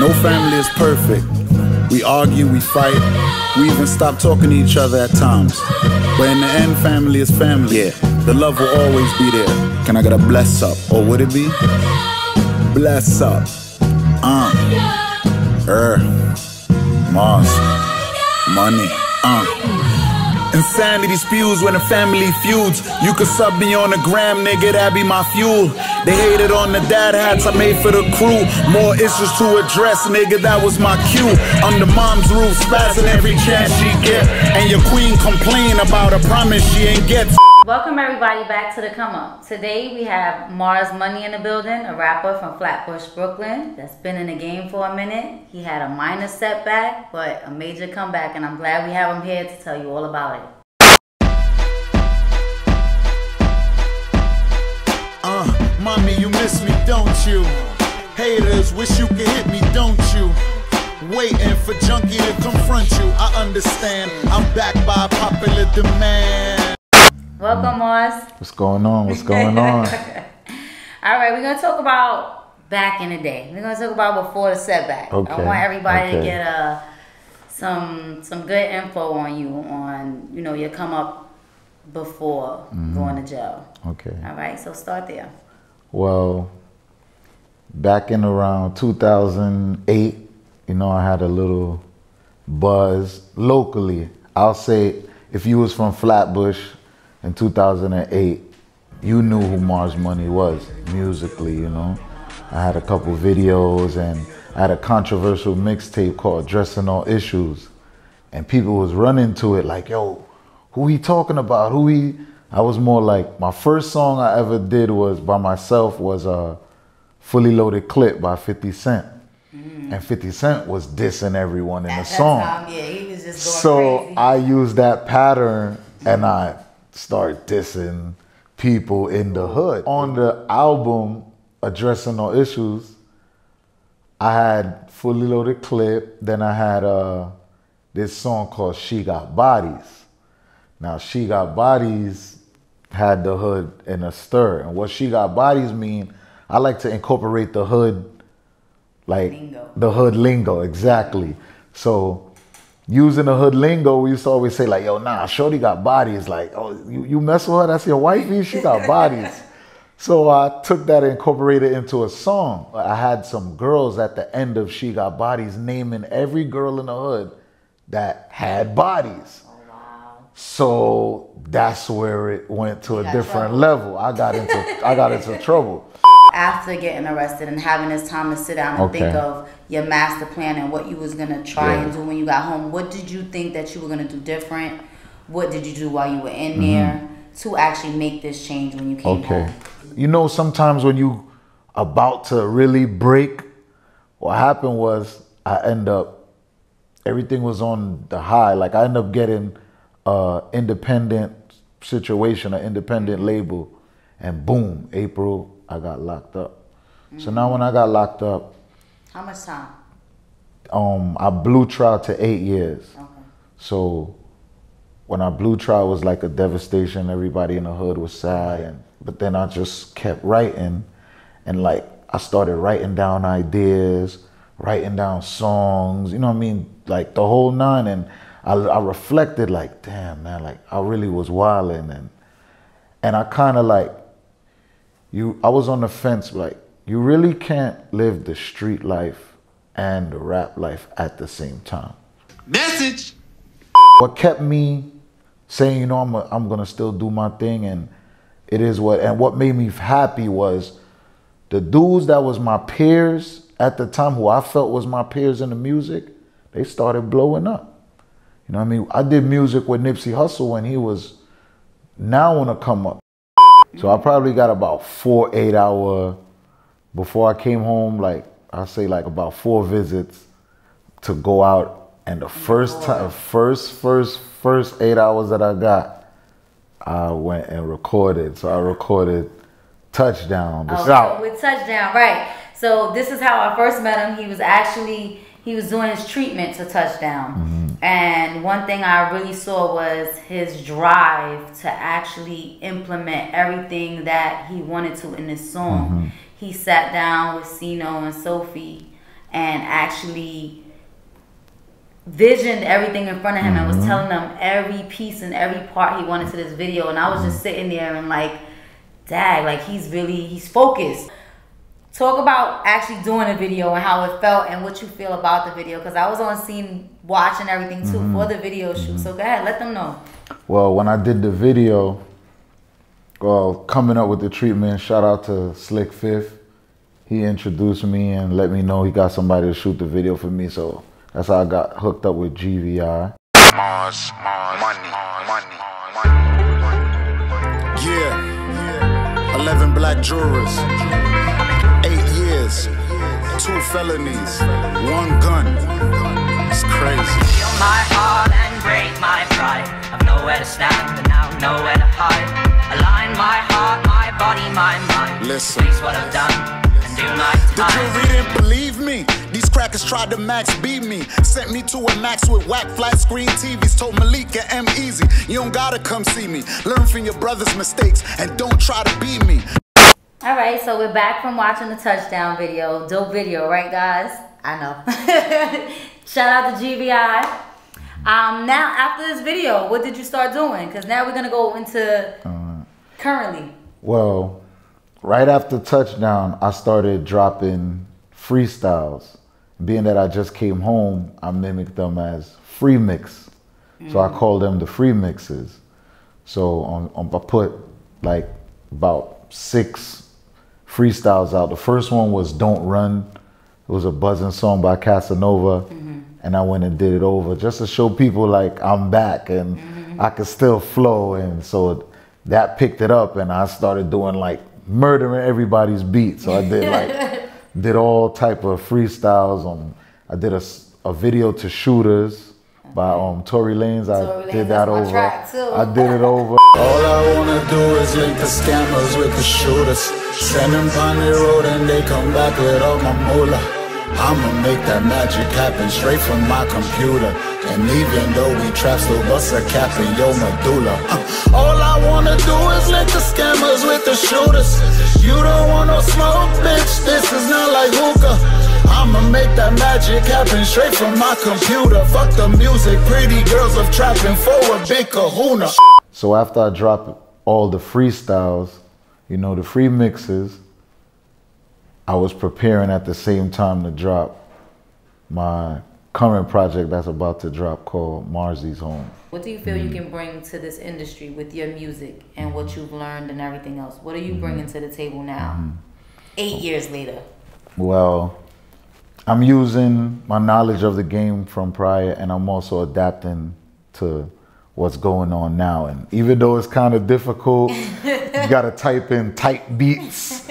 No family is perfect. We argue, we fight, we even stop talking to each other at times. But in the end, family is family. Yeah, the love will always be there. Can I get a bless up? Or would it be? Bless up. Marz. Money. Insanity spews when the family feuds. You could sub me on the gram, nigga, that be my fuel. They hated on the dad hats I made for the crew. More issues to address, nigga, that was my cue. I'm the mom's roof, spazzing every chance she get. And your queen complain about a promise she ain't get. Welcome everybody back to the Come Up. Today we have Marz Money in the building, a rapper from Flatbush, Brooklyn that's been in the game for a minute. He had a minor setback, but a major comeback, and I'm glad we have him here to tell you all about it. Mommy, you miss me, don't you? Haters wish you could hit me, don't you? Waiting for Junkie to confront you. I understand, I'm backed by popular demand. Welcome, Marz. What's going on? What's going on? All right, we're going to talk about back in the day. We're going to talk about before the setback. Okay. I want everybody to get some good info on you, on, you know, your come up before going to jail. Okay. All right, so start there. Well, back in around 2008, you know, I had a little buzz locally. I'll say if you was from Flatbush in 2008, you knew who Marz Money was musically, you know. I had a couple videos and I had a controversial mixtape called Addressing All Issues. And people was running to it like, yo, who he talking about? I was more like, my first song I ever did was by myself was a Fully Loaded Clip by 50 Cent. And 50 Cent was dissing everyone in the song. Yeah, he was just going crazy. I used that pattern and I started dissing people in the hood. On the album, Addressing All Issues, I had Fully Loaded Clip, then I had this song called She Got Bodies. Now, She Got Bodies had the hood in a stir. And what She Got Bodies mean, I like to incorporate the hood, like lingo. The hood lingo, exactly. So using the hood lingo, we used to always say like, yo, nah, shorty got bodies. Like, oh, you mess with her, that's your wifey? She got bodies. So I took that and incorporated it into a song. I had some girls at the end of She Got Bodies naming every girl in the hood that had bodies. So that's where it went to a different level. I got into trouble. After getting arrested and having this time to sit down and think of your master plan and what you was gonna try and do when you got home, what did you think that you were gonna do different? What did you do while you were in there to actually make this change when you came home? You know, sometimes when you about to really break, what happened was everything was on the high. Like I ended up getting independent situation, an independent label, and boom, April, I got locked up. So now when I got locked up, how much time? I blew trial to 8 years. Okay. So when I blew trial, it was like a devastation. Everybody in the hood was sad, but then I just kept writing, and like I started writing down ideas, writing down songs, you know what I mean, like the whole nine. And I reflected like, damn man, like I really was wilding, and I kind of like, I was on the fence, like you really can't live the street life and the rap life at the same time. Message. What kept me saying, you know, I'm gonna still do my thing, and it is what made me happy was the dudes that was my peers at the time, who I felt was my peers in the music, they started blowing up. You know what I mean? I did music with Nipsey Hussle when he was now on a come up. So I probably got about 4 8-hour, before I came home, like I say like about 4 visits to go out. And the first 8 hours that I got, I went and recorded. So I recorded Touchdown. With Touchdown, right. So this is how I first met him. He was doing his treatment to Touchdown. And one thing I really saw was his drive to actually implement everything that he wanted to in this song. He sat down with Sino and Sophie and actually visioned everything in front of him and was telling them every piece and every part he wanted to this video. And I was just sitting there and like, dang, like he's focused. Talk about actually doing a video and how it felt and what you feel about the video, because I was on scene watching everything too for the video shoot. So go ahead, let them know. Well, when I did the video, coming up with the treatment, shout out to Slick Fifth. He introduced me and let me know he got somebody to shoot the video for me. So that's how I got hooked up with GVI. Marz, money. Yeah, 11 black jurors, 8 years, 2 felonies, 1 gun. It's crazy. Steal my heart and break my pride. I've nowhere to stand and now nowhere to hide. Align my heart, my body, my mind. Listen. Face what I've done and do my The time. jury didn't believe me. These crackers tried to max beat me. Sent me to a max with whack flat screen TVs. Told Malika M easy, you don't gotta come see me. Learn from your brother's mistakes and don't try to beat me. All right, so we're back from watching the touchdown video. Dope video, right guys? I know. Shout out to GVI. Now after this video, what did you start doing? Because now we're gonna go into currently. Well, right after touchdown, I started dropping freestyles. Being that I just came home, I mimicked them as free mix. So I call them the free mixes. So I put like about 6 freestyles out. The first one was Don't Run. It was a buzzing song by Casanova. And I went and did it over just to show people like I'm back and I could still flow. And so that picked it up and I started doing like murdering everybody's beat. So I did like, did all type of freestyles. I did a video to Shooters by Tory Lanez. I did that over. I did it over. All I wanna do is link the scammers with the shooters. Send them on the road and they come back with all my moolah. I'ma make that magic happen straight from my computer. And even though we trap, still bust a cap in your medulla. All I wanna do is link the scammers with the shooters. You don't want no smoke, bitch, this is not like hookah. I'ma make that magic happen straight from my computer. Fuck the music, pretty girls of trapping for a big kahuna. So after I dropped all the freestyles, you know, the free mixes, I was preparing at the same time to drop my current project that's about to drop called Marz's Home. What do you feel you can bring to this industry with your music and what you've learned and everything else? What are you bringing to the table now, 8 years later? Well, I'm using my knowledge of the game from prior and I'm also adapting to what's going on now. And even though it's kind of difficult, you gotta type in tight beats.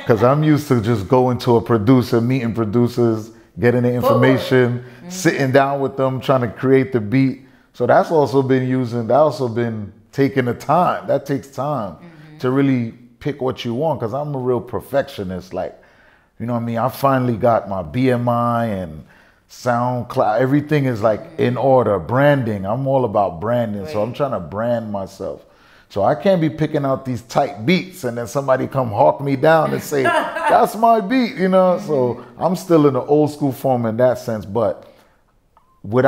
Because I'm used to just going to a producer, meeting producers, getting the information, sitting down with them, trying to create the beat. So that's also been taking the time. That takes time to really pick what you want, because I'm a real perfectionist. Like, you know what I mean? I finally got my BMI and SoundCloud. Everything is like in order. Branding. I'm all about branding. So I'm trying to brand myself. So I can't be picking out these tight beats and then somebody come hawk me down and say, that's my beat, you know? So I'm still in the old school form in that sense. But with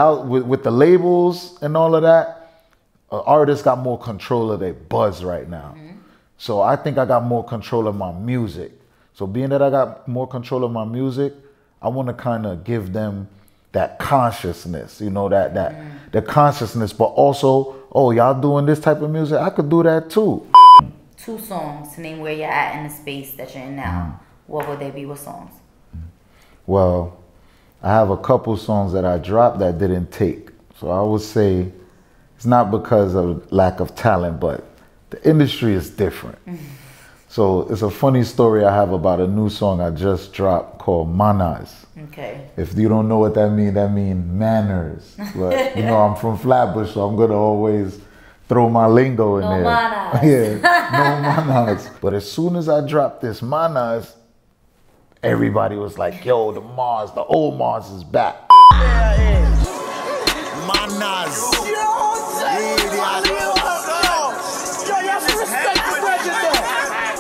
the labels and all of that, artists got more control of their buzz right now. So I think I got more control of my music. So being that I got more control of my music, I want to kind of give them that consciousness, you know, the consciousness, but also, oh, y'all doing this type of music? I could do that too. 2 songs to name where you're at in the space that you're in now. What would they be? What songs? Well, I have a couple songs that I dropped that didn't take. So I would say it's not because of lack of talent, but the industry is different. So it's a funny story I have about a new song I just dropped called Manners. Okay. If you don't know what that means manners. But you know, I'm from Flatbush, so I'm gonna always throw my lingo in there. Manners. Yeah, no manners. But as soon as I dropped this Manners, everybody was like, yo, the old Marz is back. Manners.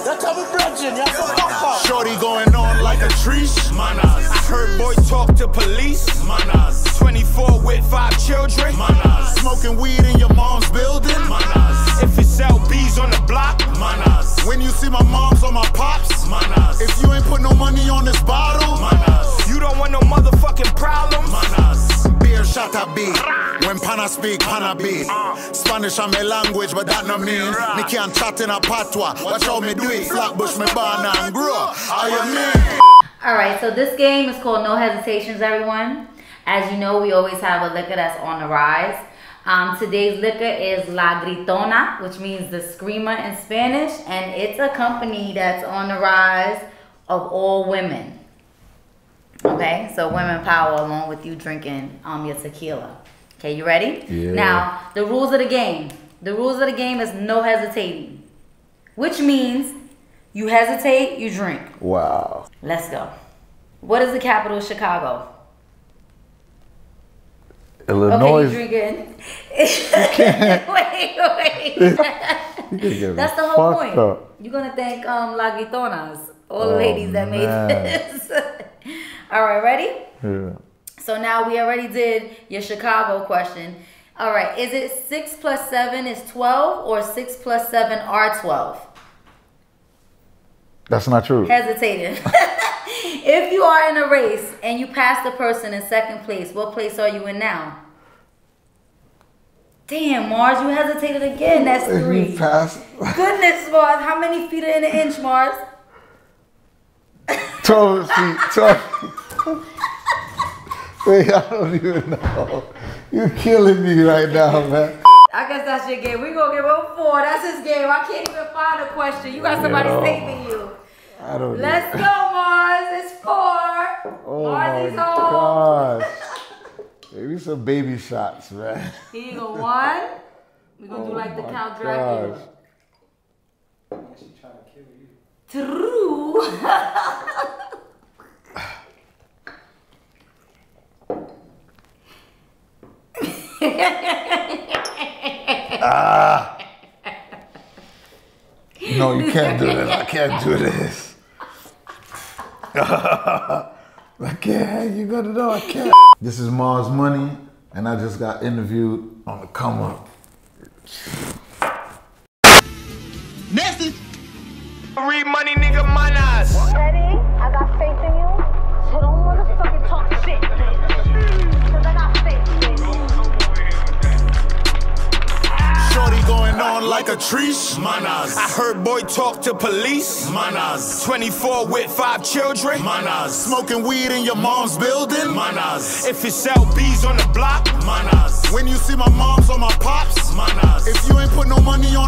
That's how double brethren, you have to fuck up. Shorty going on like a trees. Manners. I heard boy talk to police. Manners. 24 with 5 children. Manners. Smoking weed in your mom's building. Manners. If it's LB's on the block. Manners. When you see my mom's on my pops. Manners. If you ain't put no money on this bottle. Manners. You don't want no motherfucking problems. Manners. Beer shot a beat. When Pana speak, Pana beat. Spanish are my language, but that no mean me can't chat in a patois. Watch how me do it. Flatbush me born and grow. I am me. Alright, so this game is called No Hesitations, everyone. As you know, we always have a liquor that's on the rise. Today's liquor is La Gritona, which means the screamer in Spanish. And it's a company that's on the rise of all women. Okay, so women power along with you drinking your tequila. Okay, you ready? Yeah. Now, the rules of the game. The rules of the game is no hesitating. Which means you hesitate, you drink. Wow. Let's go. What is the capital of Chicago? Illinois. Okay, you drinking. Wait. That's the whole point. Up. You're going to thank La Gritonas, all the ladies that made this. All right, ready? Yeah. So now we already did your Chicago question. All right, is it 6 plus 7 is 12 or 6 plus 7 are 12? That's not true. Hesitating. If you are in a race and you pass the person in second place, what place are you in now? Damn, Marz, you hesitated again. That's 3. You pass. Goodness, Marz. How many feet are in an inch, Marz? 12 feet. 12. Wait, I don't even know. You're killing me right now, man. I guess that's your game. We're going to give him 4. That's his game. I can't even find a question. You got somebody saving you. I don't know. Let's go, Marz. It's 4. Oh Marz is my home. gosh. Maybe some baby shots, man. Here you go. 1. We're going to do like the Count Dracula. She trying to kill you. True. No, you can't do this. I can't do this. I can't. You gotta know I can't. This is Marz Money, and I just got interviewed on the come up. Nasty. Read money, nigga, manners. Ready? I got faith in you. So don't motherfucking talk shit, bitch. Cause I got faith, bitch. Shorty going on like a trees. Manners. I heard boy talk to police. Manners. 24 with 5 children. Manners. Smoking weed in your mom's building. Manners. If it's LB's on the block. Manners. When you see my mom's on my pops. Manners. If you ain't put no money on